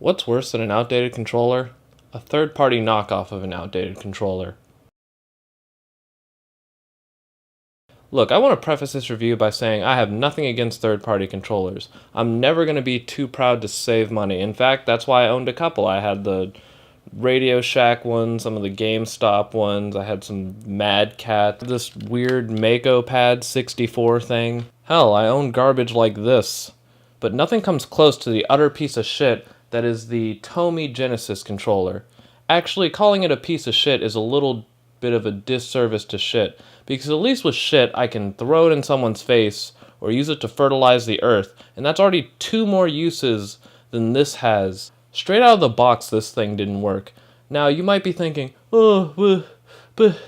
What's worse than an outdated controller? A third-party knockoff of an outdated controller. Look, I want to preface this review by saying I have nothing against third-party controllers. I'm never going to be too proud to save money. In fact, that's why I owned a couple. I had the Radio Shack ones, some of the GameStop ones. I had some Mad Cat, this weird Mako Pad 64 thing. Hell, I own garbage like this. But nothing comes close to the utter piece of shit that is the Tomee Genesis controller. Actually, calling it a piece of shit is a little bit of a disservice to shit, because at least with shit, I can throw it in someone's face or use it to fertilize the earth, and that's already 2 more uses than this has. Straight out of the box, this thing didn't work. Now, you might be thinking, oh, but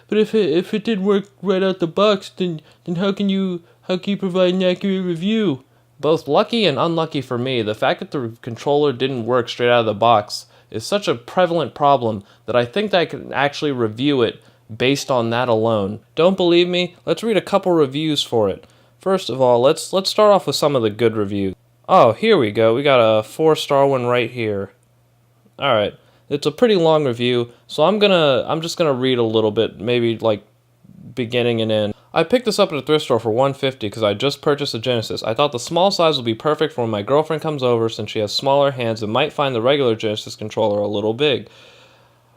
if it did work right out the box, then how can you provide an accurate review? Both lucky and unlucky for me, the fact that the controller didn't work straight out of the box is such a prevalent problem that I think that I can actually review it based on that alone. Don't believe me? Let's read a couple reviews for it. First of all, let's start off with some of the good reviews. Oh, here we go. We got a 4-star one right here. Alright. It's a pretty long review, so I'm just gonna read a little bit, maybe like beginning and end. I picked this up at a thrift store for $150 because I just purchased a Genesis. I thought the small size would be perfect for when my girlfriend comes over, since she has smaller hands and might find the regular Genesis controller a little big.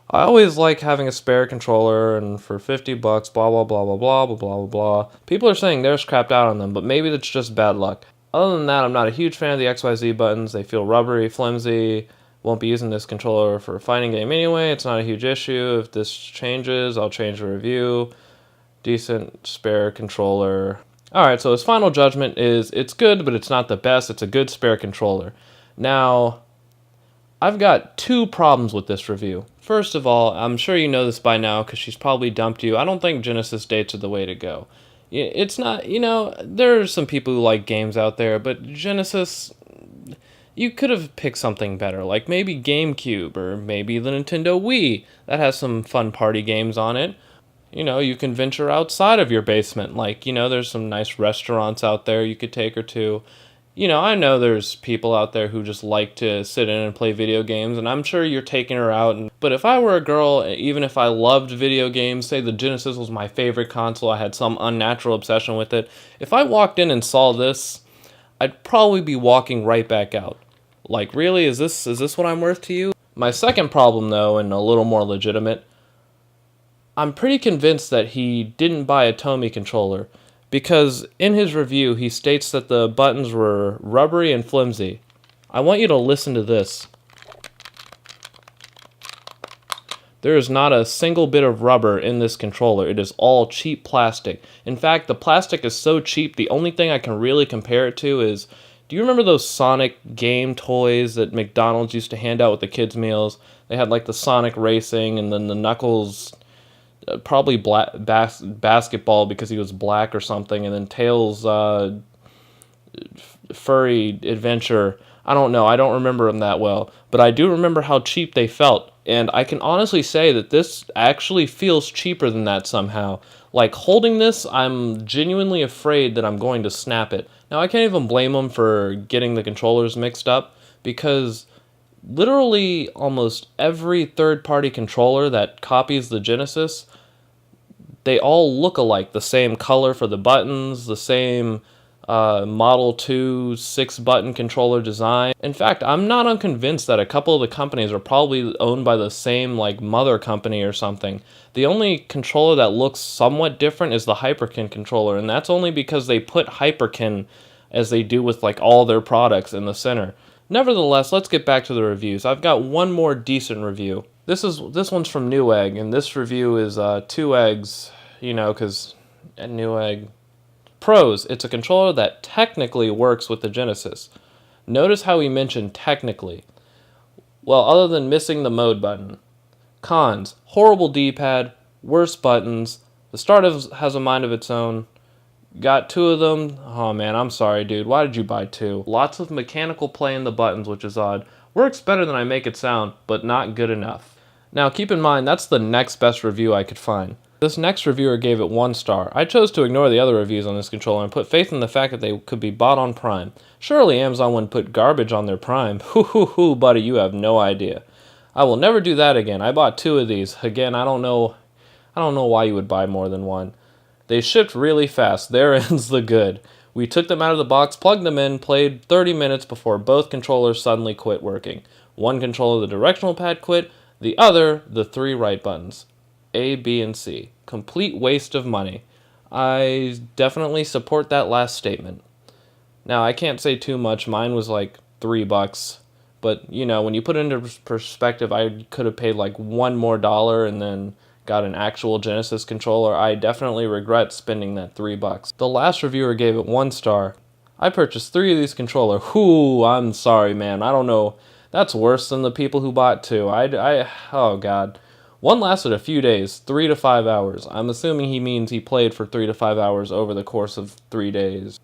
I always like having a spare controller, and for $50, blah blah blah blah blah blah blah blah. People are saying they're crapped out on them, but maybe that's just bad luck. Other than that, I'm not a huge fan of the XYZ buttons. They feel rubbery, flimsy. Won't be using this controller for a fighting game anyway. It's not a huge issue. If this changes, I'll change the review. Decent spare controller. Alright, so his final judgment is it's good, but it's not the best. It's a good spare controller. Now, I've got 2 problems with this review. First of all, I'm sure you know this by now because she's probably dumped you. I don't think Genesis dates are the way to go. It's not, there are some people who like games out there, but Genesis, you could have picked something better, like maybe GameCube or maybe the Nintendo Wii. That has some fun party games on it. You can venture outside of your basement. Like, there's some nice restaurants out there you could take her to. I know there's people out there who just like to sit in and play video games, and I'm sure you're taking her out. But if I were a girl, even if I loved video games, say the Genesis was my favorite console, I had some unnatural obsession with it, if I walked in and saw this, I'd probably be walking right back out. Like, really? Is this what I'm worth to you? My second problem, though, and a little more legitimate, I'm pretty convinced that he didn't buy a Tomee controller, because in his review he states that the buttons were rubbery and flimsy. I want you to listen to this. There is not a single bit of rubber in this controller. It is all cheap plastic. In fact, the plastic is so cheap, the only thing I can really compare it to is, do you remember those Sonic game toys that McDonald's used to hand out with the kids' meals? They had like the Sonic Racing and then the Knuckles... probably black basketball because he was black or something, and then Tails furry adventure. I don't know, I don't remember them that well, but I do remember how cheap they felt, and I can honestly say that this actually feels cheaper than that somehow. Like, holding this, I'm genuinely afraid that I'm going to snap it. Now, I can't even blame them for getting the controllers mixed up, because literally almost every third-party controller that copies the Genesis, they all look alike. The same color for the buttons, the same Model 2 6-button controller design. In fact, I'm not unconvinced that a couple of the companies are probably owned by the same like mother company or something. The only controller that looks somewhat different is the Hyperkin controller, and that's only because they put Hyperkin, as they do with like all their products, in the center. Nevertheless, let's get back to the reviews. I've got one more decent review. This one's from Newegg, and this review is 2 eggs, because at Newegg. Pros: it's a controller that technically works with the Genesis. Notice how he mentioned technically. Well, other than missing the mode button. Cons: horrible D-pad, worse buttons, the start has a mind of its own. Got 2 of them. Oh man, I'm sorry dude, why did you buy 2? Lots of mechanical play in the buttons, which is odd. Works better than I make it sound, but not good enough. Now keep in mind, that's the next best review I could find. This next reviewer gave it 1 star. I chose to ignore the other reviews on this controller and put faith in the fact that they could be bought on Prime. Surely Amazon wouldn't put garbage on their Prime. Hoo hoo hoo, buddy, you have no idea. I will never do that again. I bought 2 of these. Again, I don't know why you would buy more than one. They shipped really fast. There ends the good. We took them out of the box, plugged them in, played 30 minutes before both controllers suddenly quit working. One controller, the directional pad, quit. The other, the 3 right buttons. A, B, and C. Complete waste of money. I definitely support that last statement. Now, I can't say too much. Mine was like $3. But, when you put it into perspective, I could have paid like $1 more and then got an actual Genesis controller. I definitely regret spending that $3. The last reviewer gave it 1 star. I purchased 3 of these controllers. Whoo, I'm sorry, man. I don't know. That's worse than the people who bought 2. Oh, God. One lasted a few days, 3 to 5 hours. I'm assuming he means he played for 3 to 5 hours over the course of 3 days.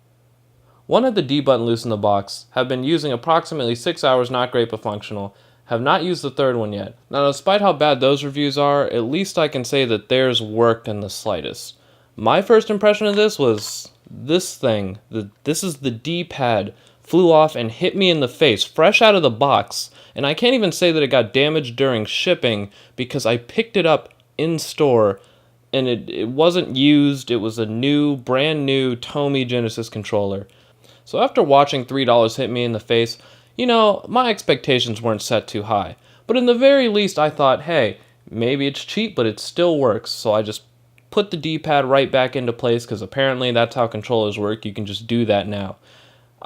One had the D button loose in the box, have been using approximately 6 hours, not great but functional. Have not used the third one yet. Now, despite how bad those reviews are, at least I can say that theirs worked in the slightest. My first impression of this was this thing. This is the D-pad. Flew off and hit me in the face, fresh out of the box. And I can't even say that it got damaged during shipping because I picked it up in store and it wasn't used. It was a brand new Tomee Genesis controller. So after watching $3 hit me in the face, my expectations weren't set too high. But in the very least, I thought, hey, maybe it's cheap, but it still works. So I just put the D-pad right back into place because apparently that's how controllers work. You can just do that now.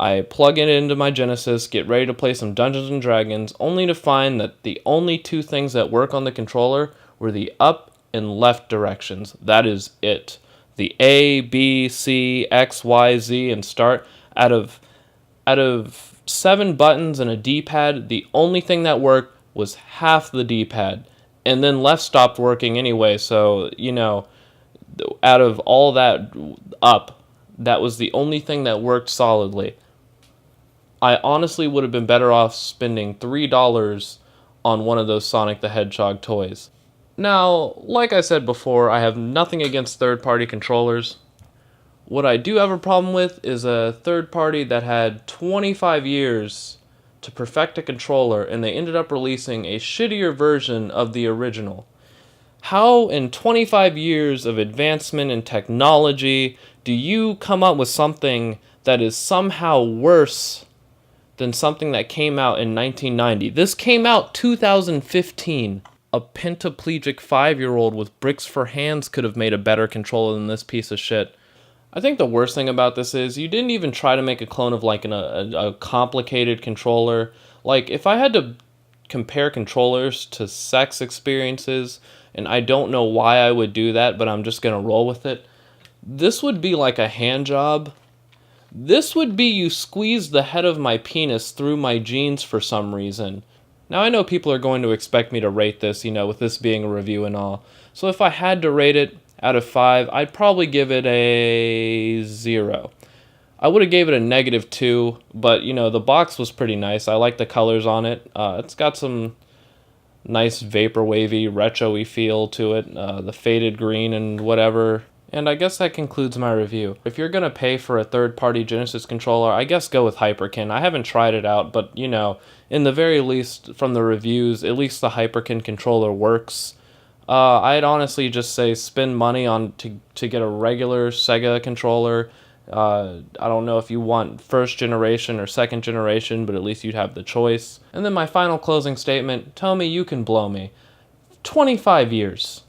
I plug it into my Genesis, get ready to play some Dungeons & Dragons, only to find that the only 2 things that work on the controller were the up and left directions. That is it. The A, B, C, X, Y, Z, and start. Out of 7 buttons and a D-pad, the only thing that worked was half the D-pad. And then left stopped working anyway, so, out of all that up, that was the only thing that worked solidly. I honestly would have been better off spending $3 on one of those Sonic the Hedgehog toys. Now, like I said before, I have nothing against third-party controllers. What I do have a problem with is a third party that had 25 years to perfect a controller and they ended up releasing a shittier version of the original. How in 25 years of advancement in technology do you come up with something that is somehow worse than something that came out in 1990? This came out 2015. A pentaplegic 5-year-old with bricks for hands could have made a better controller than this piece of shit. I think the worst thing about this is you didn't even try to make a clone of like a complicated controller. Like, if I had to compare controllers to sex experiences, and I don't know why I would do that, but I'm just going to roll with it, this would be like a hand job. This would be you squeeze the head of my penis through my jeans for some reason. Now, I know people are going to expect me to rate this, with this being a review and all. So if I had to rate it out of 5, I'd probably give it a 0. I would have gave it a -2, but, the box was pretty nice. I like the colors on it. It's got some nice vaporwavy, retro-y feel to it. The faded green and whatever. And I guess that concludes my review. If you're going to pay for a third-party Genesis controller, I guess go with Hyperkin. I haven't tried it out, but, in the very least, from the reviews, at least the Hyperkin controller works. I'd honestly just say spend money on to get a regular Sega controller. I don't know if you want first generation or second generation, but at least you'd have the choice. And then my final closing statement, Tomee, you can blow me. 25 years.